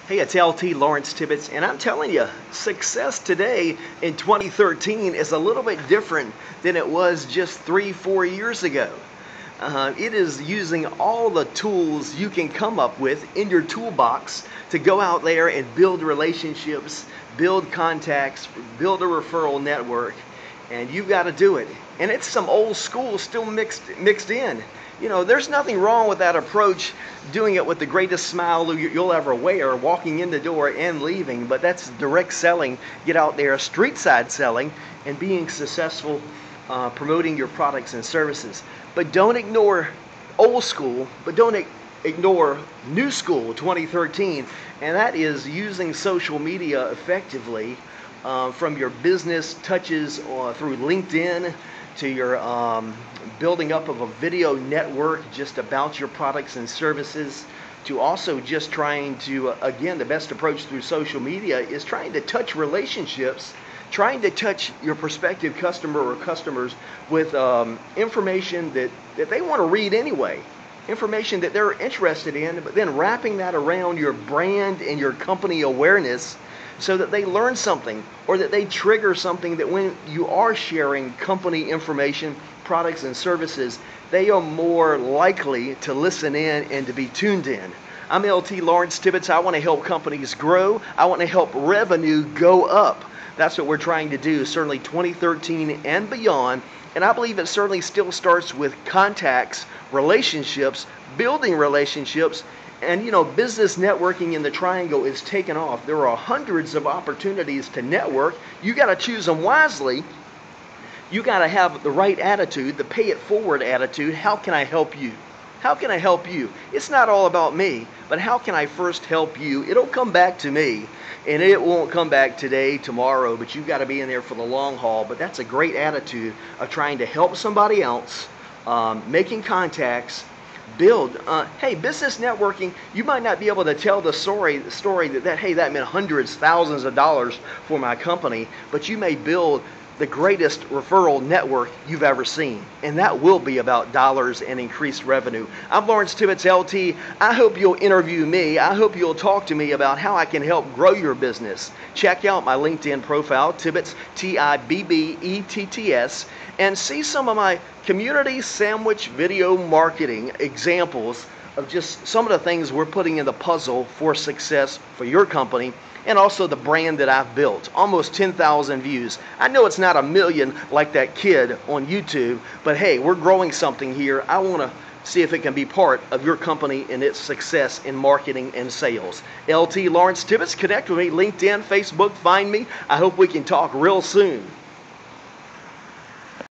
Hey, it's LT Lawrence Tibbetts, and I'm telling you, success today in 2013 is a little bit different than it was just 3-4 years ago. It is using all the tools you can come up with in your toolbox to go out there and build relationships, build contacts, build a referral network, and you've got to do it. And it's some old school still mixed in. You know, there's nothing wrong with that approach, doing it with the greatest smile you'll ever wear, walking in the door and leaving, but that's direct selling. Get out there, street side selling, and being successful promoting your products and services. But don't ignore old school, but don't ignore new school 2013, and that is using social media effectively, from your business touches through LinkedIn to your building up of a video network just about your products and services, to also just trying to, again, the best approach through social media is trying to touch relationships, trying to touch your prospective customer or customers with information that they want to read anyway, information that they're interested in, but then wrapping that around your brand and your company awareness so that they learn something or that they trigger something, that when you are sharing company information, products and services, they are more likely to listen in and to be tuned in. I'm LT Lawrence Tibbetts. I want to help companies grow. I want to help revenue go up. That's what we're trying to do, certainly 2013 and beyond. And I believe it certainly still starts with contacts, relationships, building relationships. And you know, business networking in the triangle is taken off. There are hundreds of opportunities to network. You got to choose them wisely. You got to have the right attitude, the pay it forward attitude. How can I help you? How can I help you? It's not all about me, but how can I first help you? It'll come back to me, and it won't come back today, tomorrow, but you've got to be in there for the long haul. But that's a great attitude of trying to help somebody else, making contacts, build. Hey, business networking, you might not be able to tell the story that hey, that meant hundreds, thousands of dollars for my company, but you may build the greatest referral network you've ever seen, and that will be about dollars and increased revenue. I'm Lawrence Tibbetts, LT. I hope you'll interview me. I hope you'll talk to me about how I can help grow your business. Check out my LinkedIn profile, Tibbetts, Tibbetts, and see some of my community sandwich video marketing examples of just some of the things we're putting in the puzzle for success for your company, and also the brand that I've built. Almost 10,000 views. I know it's not 1 million like that kid on YouTube, but hey, we're growing something here. I want to see if it can be part of your company and its success in marketing and sales. LT Lawrence Tibbetts, connect with me, LinkedIn, Facebook, find me. I hope we can talk real soon.